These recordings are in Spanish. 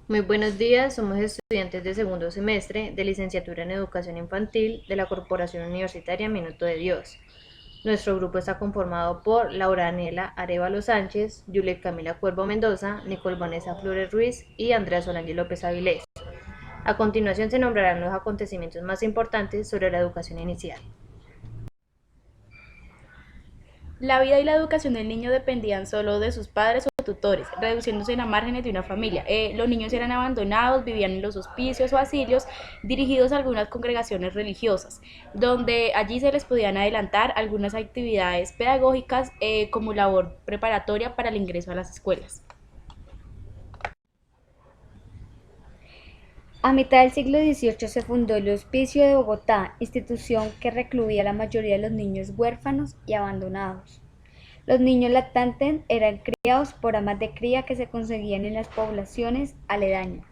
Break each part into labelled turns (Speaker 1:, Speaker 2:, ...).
Speaker 1: Muy buenos días, somos estudiantes de segundo semestre de licenciatura en educación infantil de la Corporación Universitaria Minuto de Dios. Nuestro grupo está conformado por Laura Daniela Arevalo Sánchez, Juliet Camila Cuervo Mendoza, Nicole Vanessa Flores Ruiz y Andrea Solange López Avilés. A continuación se nombrarán los acontecimientos más importantes sobre la educación inicial.
Speaker 2: La vida y la educación del niño dependían solo de sus padres o tutores, reduciéndose a márgenes de una familia. Los niños eran abandonados, vivían en los hospicios o asilios dirigidos a algunas congregaciones religiosas, donde allí se les podían adelantar algunas actividades pedagógicas como labor preparatoria para el ingreso a las escuelas.
Speaker 3: A mitad del siglo XVIII se fundó el Hospicio de Bogotá, institución que recluía a la mayoría de los niños huérfanos y abandonados. Los niños lactantes eran criados por amas de cría que se conseguían en las poblaciones aledañas.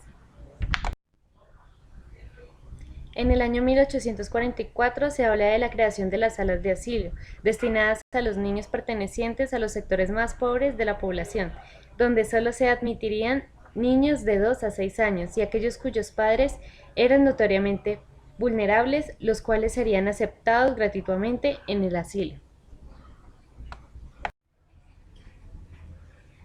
Speaker 1: En el año 1844 se habla de la creación de las salas de asilo, destinadas a los niños pertenecientes a los sectores más pobres de la población, donde solo se admitirían niños de 2 a 6 años y aquellos cuyos padres eran notoriamente vulnerables, los cuales serían aceptados gratuitamente en el asilo.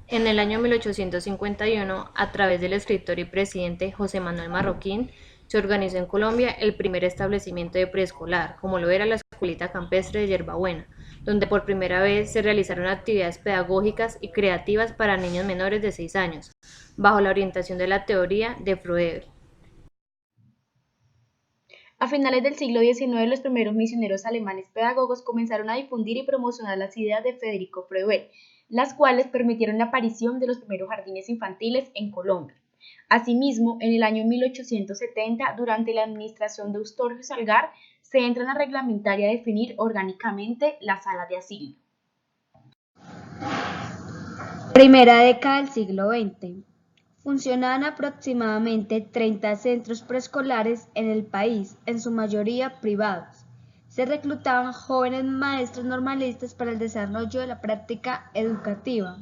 Speaker 1: En el año 1851, a través del escritor y presidente José Manuel Marroquín, se organizó en Colombia el primer establecimiento de preescolar, como lo era la Escuelita Campestre de Yerbabuena, donde por primera vez se realizaron actividades pedagógicas y creativas para niños menores de 6 años, bajo la orientación de la teoría de Freud.
Speaker 2: A finales del siglo XIX, los primeros misioneros alemanes pedagogos comenzaron a difundir y promocionar las ideas de Federico Froebel, las cuales permitieron la aparición de los primeros jardines infantiles en Colombia. Asimismo, en el año 1870, durante la administración de Eustorgio Salgar, se entra en la reglamentaria a definir orgánicamente la sala de asilo.
Speaker 3: Primera década del siglo XX. Funcionaban aproximadamente 30 centros preescolares en el país, en su mayoría privados. Se reclutaban jóvenes maestros normalistas para el desarrollo de la práctica educativa.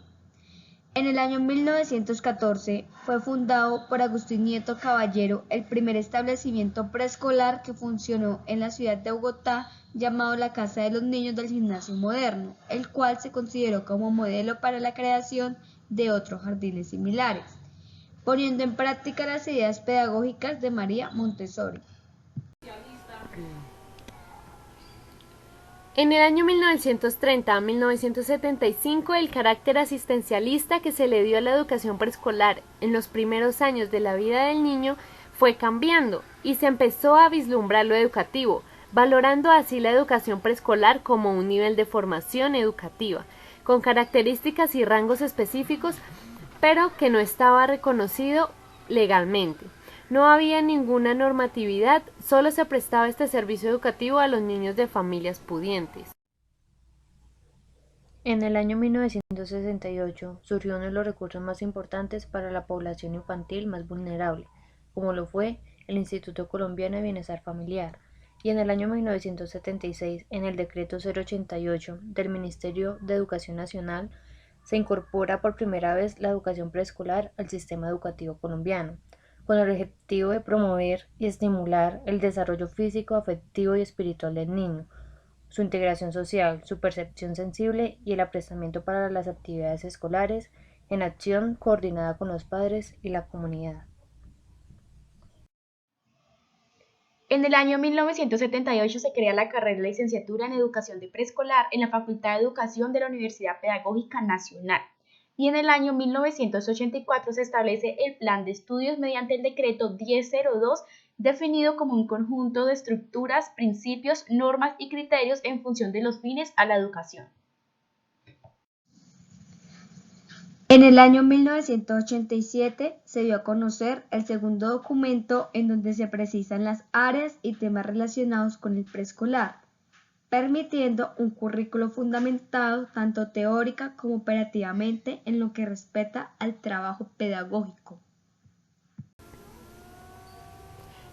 Speaker 3: En el año 1914 fue fundado por Agustín Nieto Caballero el primer establecimiento preescolar que funcionó en la ciudad de Bogotá, llamado la Casa de los Niños del Gimnasio Moderno, el cual se consideró como modelo para la creación de otros jardines similares, poniendo en práctica las ideas pedagógicas de María Montessori.
Speaker 1: En el año 1930 a 1975, el carácter asistencialista que se le dio a la educación preescolar en los primeros años de la vida del niño fue cambiando y se empezó a vislumbrar lo educativo, valorando así la educación preescolar como un nivel de formación educativa, con características y rangos específicos, pero que no estaba reconocido legalmente. No había ninguna normatividad, solo se prestaba este servicio educativo a los niños de familias pudientes. En el año 1968 surgió uno de los recursos más importantes para la población infantil más vulnerable, como lo fue el Instituto Colombiano de Bienestar Familiar, y en el año 1976, en el decreto 088 del Ministerio de Educación Nacional, se incorpora por primera vez la educación preescolar al sistema educativo colombiano, con el objetivo de promover y estimular el desarrollo físico, afectivo y espiritual del niño, su integración social, su percepción sensible y el aprestamiento para las actividades escolares en acción coordinada con los padres y la comunidad.
Speaker 2: En el año 1978 se crea la carrera de licenciatura en Educación de Preescolar en la Facultad de Educación de la Universidad Pedagógica Nacional. Y en el año 1984 se establece el plan de estudios mediante el decreto 1002, definido como un conjunto de estructuras, principios, normas y criterios en función de los fines a la educación.
Speaker 3: En el año 1987 se dio a conocer el segundo documento en donde se precisan las áreas y temas relacionados con el preescolar, permitiendo un currículo fundamentado tanto teórica como operativamente en lo que respecta al trabajo pedagógico.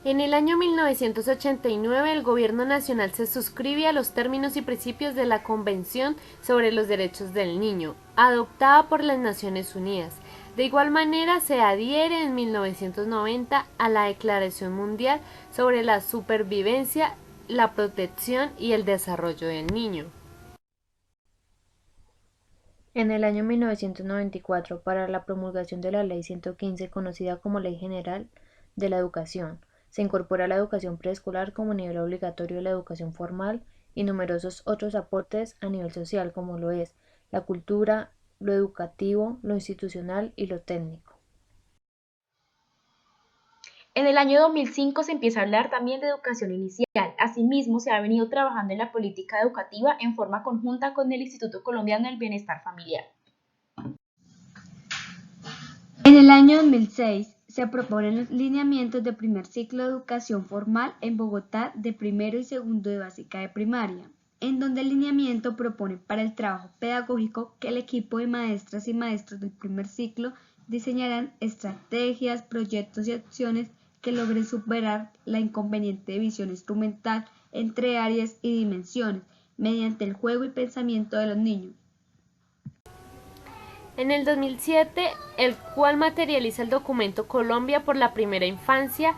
Speaker 1: En el año 1989, el Gobierno Nacional se suscribe a los términos y principios de la Convención sobre los Derechos del Niño, adoptada por las Naciones Unidas. De igual manera, se adhiere en 1990 a la Declaración Mundial sobre la Supervivencia, la Protección y el Desarrollo del Niño. En el año 1994, para la promulgación de la Ley 115, conocida como Ley General de la Educación, se incorpora la educación preescolar como nivel obligatorio de la educación formal y numerosos otros aportes a nivel social, como lo es la cultura, lo educativo, lo institucional y lo técnico.
Speaker 2: En el año 2005 se empieza a hablar también de educación inicial. Asimismo, se ha venido trabajando en la política educativa en forma conjunta con el Instituto Colombiano del Bienestar Familiar.
Speaker 3: En el año 2006 se proponen los lineamientos de primer ciclo de educación formal en Bogotá de primero y segundo de básica de primaria, en donde el lineamiento propone para el trabajo pedagógico que el equipo de maestras y maestros del primer ciclo diseñarán estrategias, proyectos y acciones que logren superar la inconveniente visión instrumental entre áreas y dimensiones mediante el juego y pensamiento de los niños.
Speaker 1: En el 2007, el cual materializa el documento Colombia por la primera infancia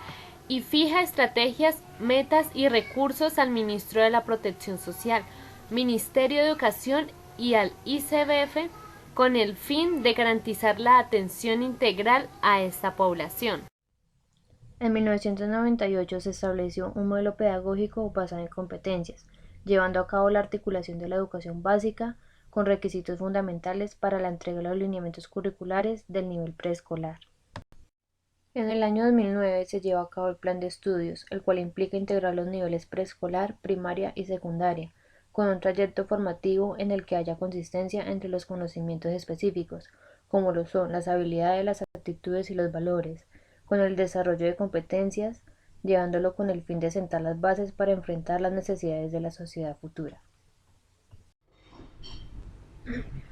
Speaker 1: y fija estrategias, metas y recursos al Ministro de la Protección Social, Ministerio de Educación y al ICBF con el fin de garantizar la atención integral a esta población. En 1998 se estableció un modelo pedagógico basado en competencias, llevando a cabo la articulación de la educación básica con requisitos fundamentales para la entrega de los lineamientos curriculares del nivel preescolar. En el año 2009 se lleva a cabo el plan de estudios, el cual implica integrar los niveles preescolar, primaria y secundaria, con un trayecto formativo en el que haya consistencia entre los conocimientos específicos, como lo son las habilidades, las actitudes y los valores, con el desarrollo de competencias, llevándolo con el fin de sentar las bases para enfrentar las necesidades de la sociedad futura.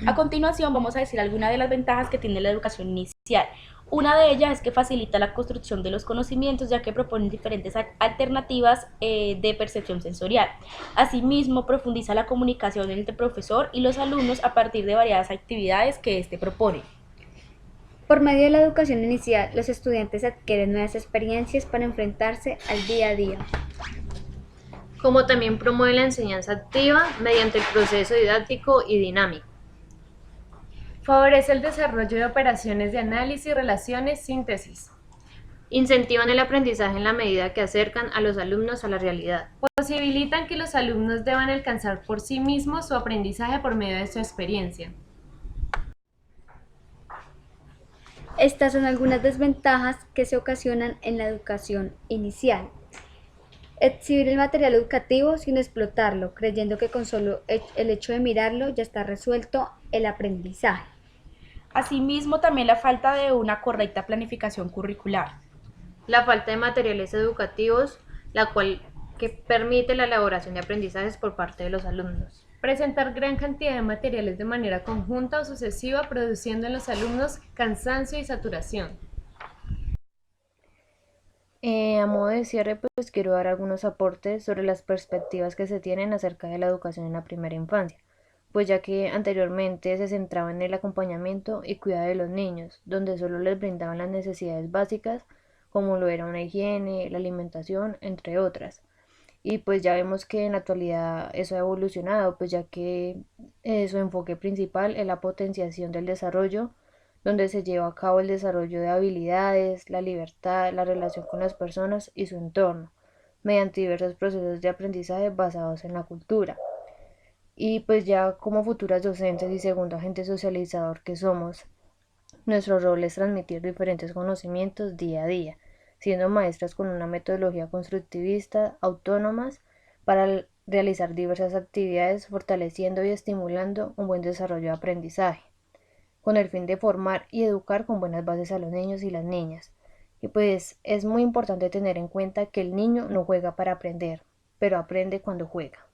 Speaker 2: A continuación vamos a decir algunas de las ventajas que tiene la educación inicial. Una de ellas es que facilita la construcción de los conocimientos, ya que proponen diferentes alternativas de percepción sensorial. Asimismo, profundiza la comunicación entre el profesor y los alumnos a partir de variadas actividades que éste propone.
Speaker 3: Por medio de la educación inicial, los estudiantes adquieren nuevas experiencias para enfrentarse al día a día.
Speaker 1: Como también promueve la enseñanza activa mediante el proceso didáctico y dinámico.
Speaker 4: Favorece el desarrollo de operaciones de análisis, relaciones, síntesis.
Speaker 1: Incentivan el aprendizaje en la medida que acercan a los alumnos a la realidad.
Speaker 4: Posibilitan que los alumnos deban alcanzar por sí mismos su aprendizaje por medio de su experiencia.
Speaker 3: Estas son algunas desventajas que se ocasionan en la educación inicial. Exhibir el material educativo sin explotarlo, creyendo que con solo el hecho de mirarlo ya está resuelto el aprendizaje.
Speaker 2: Asimismo, también la falta de una correcta planificación curricular.
Speaker 1: La falta de materiales educativos, la cual que permite la elaboración de aprendizajes por parte de los alumnos.
Speaker 4: Presentar gran cantidad de materiales de manera conjunta o sucesiva, produciendo en los alumnos cansancio y saturación.
Speaker 1: A modo de cierre, pues quiero dar algunos aportes sobre las perspectivas que se tienen acerca de la educación en la primera infancia, pues ya que anteriormente se centraba en el acompañamiento y cuidado de los niños, donde solo les brindaban las necesidades básicas, como lo era una higiene, la alimentación, entre otras. Y pues ya vemos que en la actualidad eso ha evolucionado, pues ya que su enfoque principal es la potenciación del desarrollo, donde se lleva a cabo el desarrollo de habilidades, la libertad, la relación con las personas y su entorno, mediante diversos procesos de aprendizaje basados en la cultura. Y pues ya como futuras docentes y segundo agente socializador que somos, nuestro rol es transmitir diferentes conocimientos día a día, siendo maestras con una metodología constructivista, autónomas, para realizar diversas actividades, fortaleciendo y estimulando un buen desarrollo de aprendizaje, con el fin de formar y educar con buenas bases a los niños y las niñas. Y pues es muy importante tener en cuenta que el niño no juega para aprender, pero aprende cuando juega.